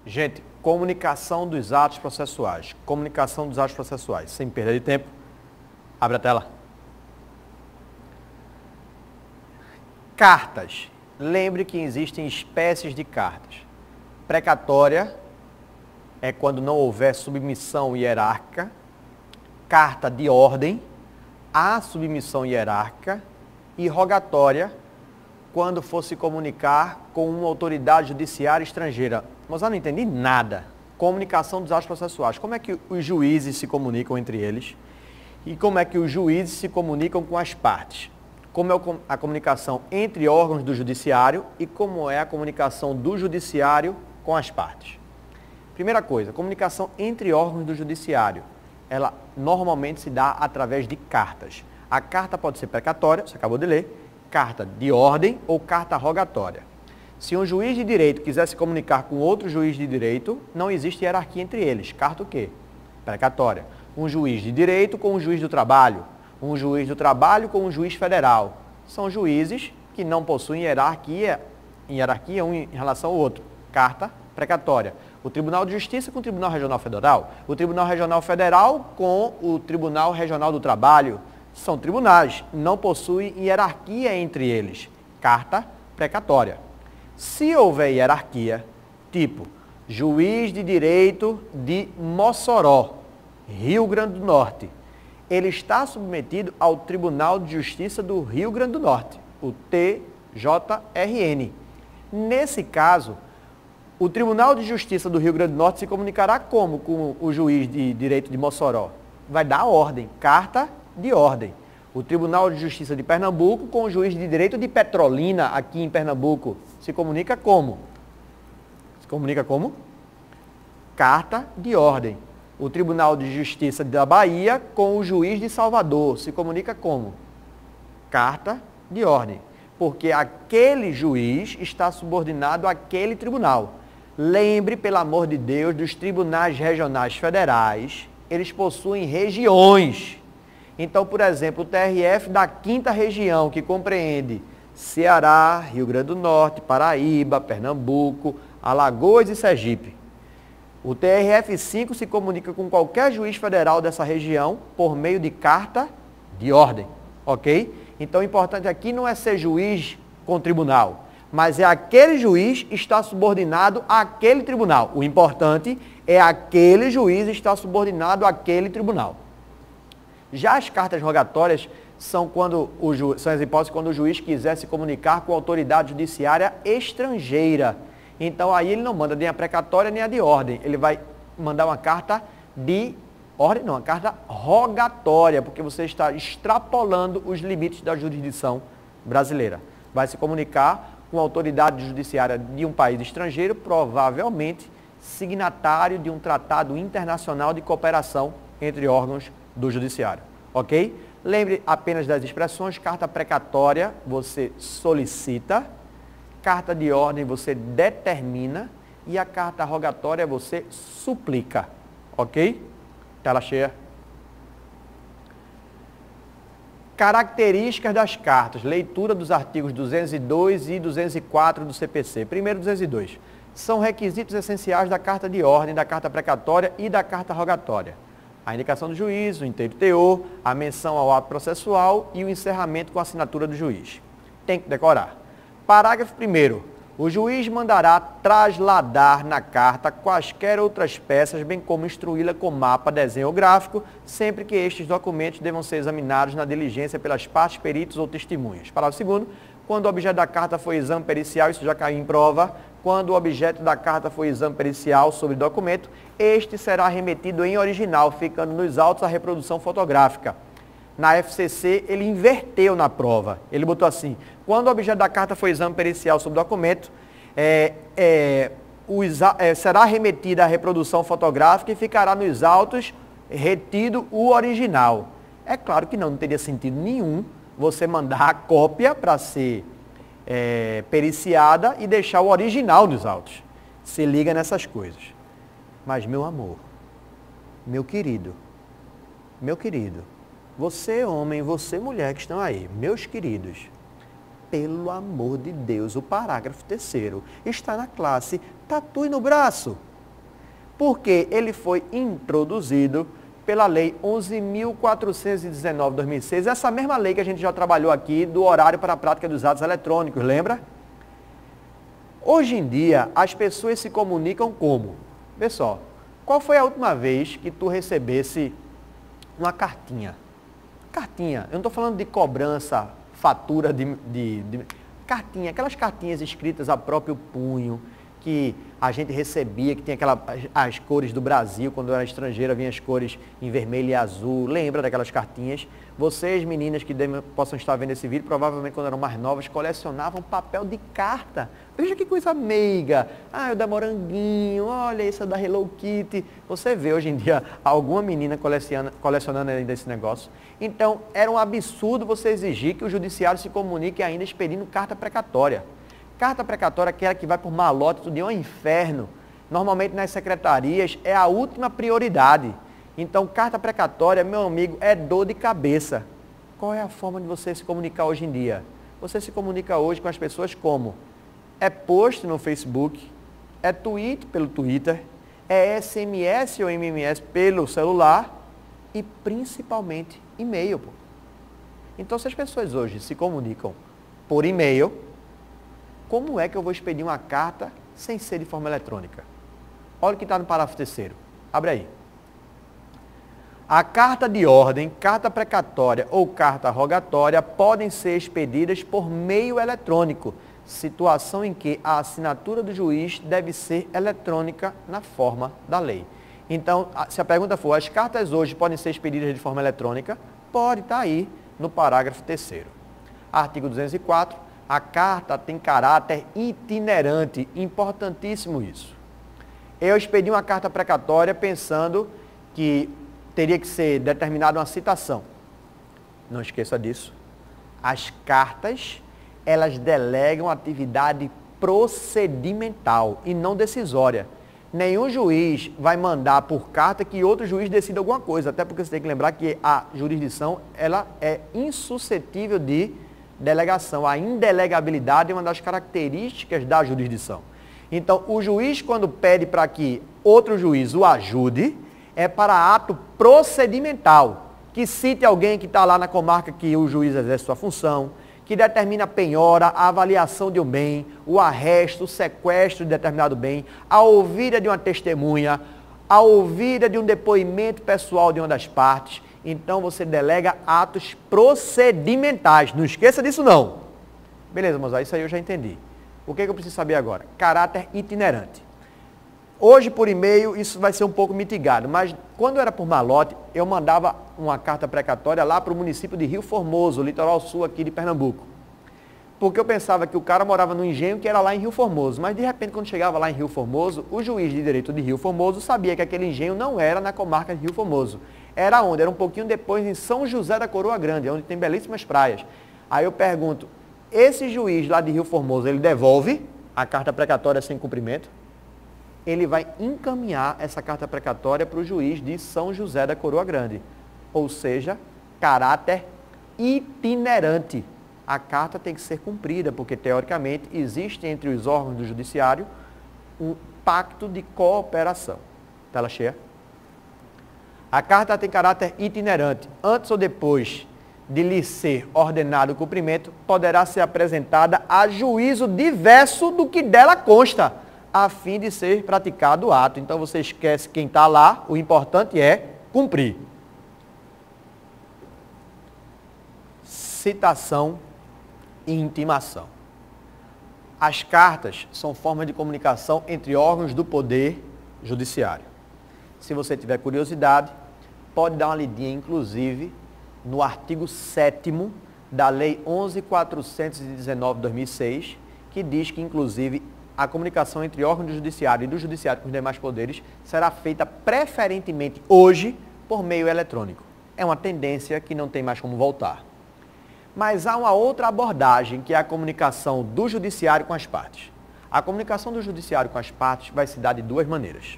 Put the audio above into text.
Gente, comunicação dos atos processuais. Comunicação dos atos processuais. Sem perda de tempo, abre a tela. Cartas. Lembre que existem espécies de cartas. Precatória é quando não houver submissão hierárquica. Carta de ordem, há submissão hierárquica. E rogatória, quando for se comunicar com uma autoridade judiciária estrangeira. Mas eu não entendi nada. Comunicação dos atos processuais. Como é que os juízes se comunicam entre eles? E como é que os juízes se comunicam com as partes? Como é a comunicação entre órgãos do judiciário e como é a comunicação do judiciário com as partes? Primeira coisa, comunicação entre órgãos do judiciário. Ela normalmente se dá através de cartas. A carta pode ser precatória, você acabou de ler, carta de ordem ou carta rogatória. Se um juiz de direito quiser se comunicar com outro juiz de direito, não existe hierarquia entre eles. Carta o quê? Precatória. Um juiz de direito com um juiz do trabalho. Um juiz do trabalho com um juiz federal. São juízes que não possuem hierarquia um em relação ao outro. Carta precatória. O Tribunal de Justiça com o Tribunal Regional Federal. O Tribunal Regional Federal com o Tribunal Regional do Trabalho. São tribunais, não possuem hierarquia entre eles. Carta precatória. Se houver hierarquia, tipo juiz de direito de Mossoró, Rio Grande do Norte, ele está submetido ao Tribunal de Justiça do Rio Grande do Norte, o TJRN. Nesse caso, o Tribunal de Justiça do Rio Grande do Norte se comunicará como com o juiz de direito de Mossoró? Vai dar ordem, carta de ordem. O Tribunal de Justiça de Pernambuco com o juiz de direito de Petrolina, aqui em Pernambuco, se comunica como? Se comunica como? Carta de ordem. O Tribunal de Justiça da Bahia com o juiz de Salvador, se comunica como? Carta de ordem. Porque aquele juiz está subordinado àquele tribunal. Lembre, pelo amor de Deus, dos tribunais regionais federais, eles possuem regiões. Então, por exemplo, o TRF da 5ª região, que compreende Ceará, Rio Grande do Norte, Paraíba, Pernambuco, Alagoas e Sergipe. O TRF5 se comunica com qualquer juiz federal dessa região por meio de carta de ordem, ok? Então, o importante aqui não é ser juiz com tribunal, mas é aquele juiz estar subordinado àquele tribunal. O importante é aquele juiz estar subordinado àquele tribunal. Já as cartas rogatórias são as hipóteses quando o juiz quiser se comunicar com a autoridade judiciária estrangeira. Então, aí ele não manda nem a precatória nem a de ordem. Ele vai mandar uma carta de ordem, não, uma carta rogatória, porque você está extrapolando os limites da jurisdição brasileira. Vai se comunicar com a autoridade judiciária de um país estrangeiro, provavelmente signatário de um tratado internacional de cooperação entre órgãos do judiciário, ok? Lembre apenas das expressões: carta precatória você solicita, carta de ordem você determina e a carta rogatória você suplica, ok? Tela cheia. Características das cartas, leitura dos artigos 202 e 204 do CPC. Primeiro, 202. São requisitos essenciais da carta de ordem, da carta precatória e da carta rogatória. A indicação do juiz, o inteiro teor, a menção ao ato processual e o encerramento com a assinatura do juiz. Tem que decorar. Parágrafo 1º. O juiz mandará trasladar na carta quaisquer outras peças, bem como instruí-la com mapa, desenho ou gráfico, sempre que estes documentos devam ser examinados na diligência pelas partes, peritos ou testemunhas. Parágrafo 2º. Quando o objeto da carta for exame pericial, isso já caiu em prova, quando o objeto da carta for exame pericial sobre documento, este será remetido em original, ficando nos autos a reprodução fotográfica. Na FCC, ele inverteu na prova. Ele botou assim: quando o objeto da carta for exame pericial sobre documento, será remetida a reprodução fotográfica e ficará nos autos retido o original. É claro que não teria sentido nenhum você mandar a cópia para ser periciada e deixar o original nos autos. Se liga nessas coisas. Mas, meu amor, meu querido, você homem, você mulher que estão aí, meus queridos, pelo amor de Deus, o parágrafo 3º está na classe Tatue no Braço. Porque ele foi introduzido pela Lei 11.419 de 2006, essa mesma lei que a gente já trabalhou aqui do horário para a prática dos atos eletrônicos, lembra? Hoje em dia, as pessoas se comunicam como? Pessoal, qual foi a última vez que tu recebesse uma cartinha? Cartinha, eu não estou falando de cobrança, fatura de cartinha, aquelas cartinhas escritas a próprio punho, que a gente recebia, que tinha as cores do Brasil, quando eu era estrangeira, vinha as cores em vermelho e azul. Lembra daquelas cartinhas? Vocês, meninas que possam estar vendo esse vídeo, provavelmente quando eram mais novas, colecionavam papel de carta. Veja que coisa meiga. Ah, o da Moranguinho, olha isso da Hello Kitty. Você vê hoje em dia alguma menina colecionando ainda esse negócio. Então, era um absurdo você exigir que o judiciário se comunique ainda expedindo carta precatória. Carta precatória é aquela que vai por malote, tudo é um inferno. Normalmente nas secretarias é a última prioridade. Então, carta precatória, meu amigo, é dor de cabeça. Qual é a forma de você se comunicar hoje em dia? Você se comunica hoje com as pessoas como? É post no Facebook, é tweet pelo Twitter, é SMS ou MMS pelo celular e principalmente e-mail. Pô. Então, se as pessoas hoje se comunicam por e-mail, como é que eu vou expedir uma carta sem ser de forma eletrônica? Olha o que está no parágrafo 3º. Abre aí. A carta de ordem, carta precatória ou carta rogatória podem ser expedidas por meio eletrônico, situação em que a assinatura do juiz deve ser eletrônica na forma da lei. Então, se a pergunta for, as cartas hoje podem ser expedidas de forma eletrônica? Pode, está aí no parágrafo 3º. Artigo 204. A carta tem caráter itinerante, importantíssimo isso. Eu expedi uma carta precatória pensando que teria que ser determinada uma citação. Não esqueça disso. As cartas, elas delegam atividade procedimental e não decisória. Nenhum juiz vai mandar por carta que outro juiz decida alguma coisa, até porque você tem que lembrar que a jurisdição ela é insuscetível de delegação. A indelegabilidade é uma das características da jurisdição. Então, o juiz, quando pede para que outro juiz o ajude, é para ato procedimental, que cite alguém que está lá na comarca que o juiz exerce sua função, que determina a penhora, a avaliação de um bem, o arresto, o sequestro de determinado bem, a ouvida de uma testemunha, a ouvida de um depoimento pessoal de uma das partes. Então, você delega atos procedimentais. Não esqueça disso, não. Beleza, moçada, isso aí eu já entendi. O que eu preciso saber agora? Caráter itinerante. Hoje, por e-mail, isso vai ser um pouco mitigado, mas quando era por malote, eu mandava uma carta precatória lá para o município de Rio Formoso, litoral sul aqui de Pernambuco. Porque eu pensava que o cara morava no engenho que era lá em Rio Formoso, mas de repente, quando chegava lá em Rio Formoso, o juiz de direito de Rio Formoso sabia que aquele engenho não era na comarca de Rio Formoso. Era onde? Era um pouquinho depois em São José da Coroa Grande, onde tem belíssimas praias. Aí eu pergunto, esse juiz lá de Rio Formoso, ele devolve a carta precatória sem cumprimento? Ele vai encaminhar essa carta precatória para o juiz de São José da Coroa Grande. Ou seja, caráter itinerante. A carta tem que ser cumprida, porque teoricamente existe entre os órgãos do judiciário um pacto de cooperação. Tela cheia. A carta tem caráter itinerante. Antes ou depois de lhe ser ordenado o cumprimento, poderá ser apresentada a juízo diverso do que dela consta, a fim de ser praticado o ato. Então você esquece quem está lá, o importante é cumprir. Citação e intimação. As cartas são formas de comunicação entre órgãos do poder judiciário. Se você tiver curiosidade, pode dar uma lidinha, inclusive, no artigo 7º da Lei 11.419 de 2006, que diz que, inclusive, a comunicação entre órgãos do judiciário e do judiciário com os demais poderes será feita preferentemente hoje por meio eletrônico. É uma tendência que não tem mais como voltar. Mas há uma outra abordagem, que é a comunicação do judiciário com as partes. A comunicação do judiciário com as partes vai se dar de duas maneiras.